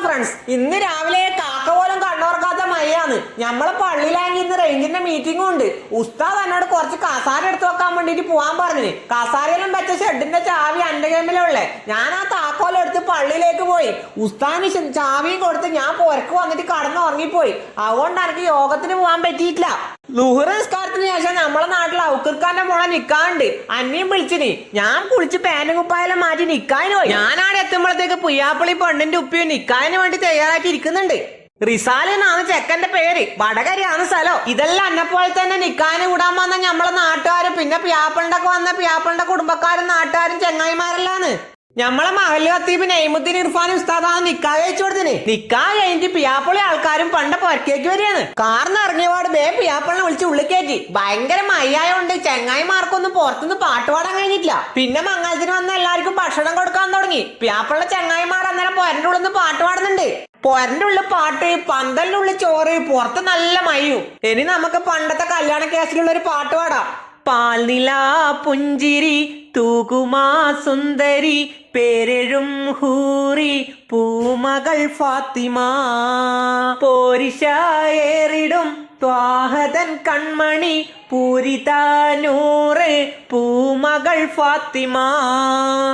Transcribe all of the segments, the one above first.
Friends, ഇന്ന് രാവിലെ കാക്ക പോലും കണ്ണോർക്കാത്ത മഴയാണ്. നമ്മളെ പള്ളിയിലാണെങ്കിൽ ഇന്ന് റേഞ്ചിന്റെ മീറ്റിംഗും ഉണ്ട്. ഉസ്താദ് എന്നോട് കുറച്ച് കസാര എടുത്ത് വെക്കാൻ വേണ്ടിട്ട് പോവാൻ പറഞ്ഞു. കസാരയിലും വെച്ച ഷെഡിന്റെ ചാവി എന്റെ കൈമിലുള്ളേ. ഞാൻ ആ താക്കോലും എടുത്ത് പള്ളിയിലേക്ക് പോയി. ഉസ്താദിന് ചാവിയും കൊടുത്ത് ഞാൻ പുരക്ക് വന്നിട്ട് കടന്ന് ഉറങ്ങിപ്പോയി. അതുകൊണ്ട് എനിക്ക് യോഗത്തിന് പോകാൻ പറ്റിയിട്ടില്ല. ളുഹർ നിസ്കാരത്തിന് ശേഷം നമ്മളെ നാട്ടിൽ ഔക്കർക്കാന്റെ മോളെ നിക്കാണ്ട് അന്നെയും വിളിച്ചിന്. ഞാൻ കുളിച്ച് പാനും കുപ്പായെല്ലാം മാറ്റി നിക്കാന് പോയി. ഞാനാടെ എത്തുമ്പോഴത്തേക്ക് പുയ്യാപ്പള്ളി പെണ്ണിന്റെ ഉപ്പിയും നിക്കാന് വേണ്ടി തയ്യാറാക്കി ഇരിക്കുന്നുണ്ട്. റിസാൽ എന്നാണ് ചെക്കന്റെ പേര്. വടകരയാണ് സ്ഥലം. ഇതെല്ലാം എന്നെപ്പോലെ തന്നെ നിക്കാന് കൂടാൻ വന്ന നമ്മളെ നാട്ടുകാരും പിന്നെ പിയാപ്പളിന്റെ ഒക്കെ വന്ന പിയാപ്പളിന്റെ കുടുംബക്കാരും നാട്ടുകാരും ചെങ്ങായിമാരെല്ലാണ്. നമ്മളെ മഹല്ല് ഖത്തീബ് നൈമുദ്ദീൻ ഇർഫാൻ ഉസ്താദാണ് നിക്കാഹ് കഴിച്ചു കൊടുത്തിന്. നിക്കാഹ് കഴിഞ്ഞിട്ട് പിയാപ്പള്ളി ആൾക്കാരും പണ്ട് പുറക്കേക്ക് വരികയാണ്. കാറിന് ഇറങ്ങിയപാട് പിയാപ്പളിനെ വിളിച്ച് ഉള്ളിൽ കയറ്റി. ഭയങ്കര മയ്യായോണ്ട് ചെങ്ങായിമാർക്കൊന്നും പുറത്തുനിന്ന് പാട്ട് പാടാൻ കഴിഞ്ഞിട്ടില്ല. പിന്നെ മംഗളത്തിന് വന്ന എല്ലാവർക്കും ഭക്ഷണം കൊടുക്കാൻ തുടങ്ങി. പിയാപ്പളിന്റെ ചെങ്ങായിമാർ അന്നേരം പൊരന്റെ ഉള്ളിൽ നിന്ന് പാട്ട് പാടുന്നുണ്ട്. പൊരന്റെ ഉള്ളിൽ പാട്ട്, പന്തലിന്റെ ഉള്ളിൽ ചോറ്, പുറത്ത് നല്ല മയ്യും. ഇനി നമുക്ക് പണ്ടത്തെ കല്യാണ കേസിലുള്ള ഒരു പാട്ട് പാടാം. പാൽനില പുഞ്ചിരി തൂകുമാ സുന്ദരി പേരെഴും ഹൂറി പൂമകൾ ഫാത്തിമ പോരിശേറിടും ത്വാഹതൻ കൺമണി പൂരിതാനൂറ് പൂമകൾ ഫാത്തിമ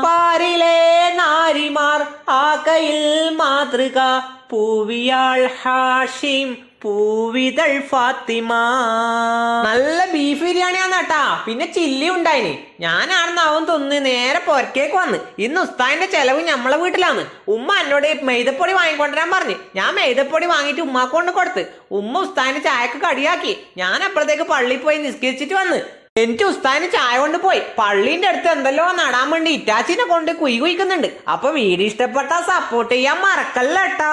പാരിലെ നാരിമാർ ആകയിൽ മാതൃക പൂവിയാൾ ഹാഷിം പൂവിതൾ ഫാത്തിമ. നല്ല ബീഫ് ബിരിയാണിയാന്ന് കേട്ടാ. പിന്നെ ചില്ലി ഉണ്ടായിന്. ഞാനാണെന്നാവും തിന്ന് നേരെ പൊരക്കേക്ക് വന്ന്. ഇന്ന് ഉസ്താദിന്റെ ചെലവ് നമ്മളെ വീട്ടിലാണ്. ഉമ്മ എന്നോട് മെയ്തപ്പൊടി വാങ്ങിക്കൊണ്ടുവരാൻ പറഞ്ഞു. ഞാൻ മെയ്തപ്പൊടി വാങ്ങിയിട്ട് ഉമ്മാക്ക് കൊണ്ട് കൊടുത്ത്. ഉമ്മ ഉസ്താദിന്റെ ചായക്ക് കടിയാക്കി. ഞാൻ അപ്പോഴത്തേക്ക് പള്ളിയിൽ പോയി നിസ്കരിച്ചിട്ട് വന്ന്. എനിക്ക് ഉസ്താദിന് ചായ കൊണ്ട് പോയി. പള്ളീന്റെ അടുത്ത് എന്തെല്ലോ നടാൻ വേണ്ടി ഇറ്റാച്ചിനെ കൊണ്ട് കുയ്ക്കുന്നുണ്ട്. അപ്പൊ വീഡിയോ ഇഷ്ടപ്പെട്ടാ സപ്പോർട്ട് ചെയ്യാൻ മറക്കല്ലേട്ടാ.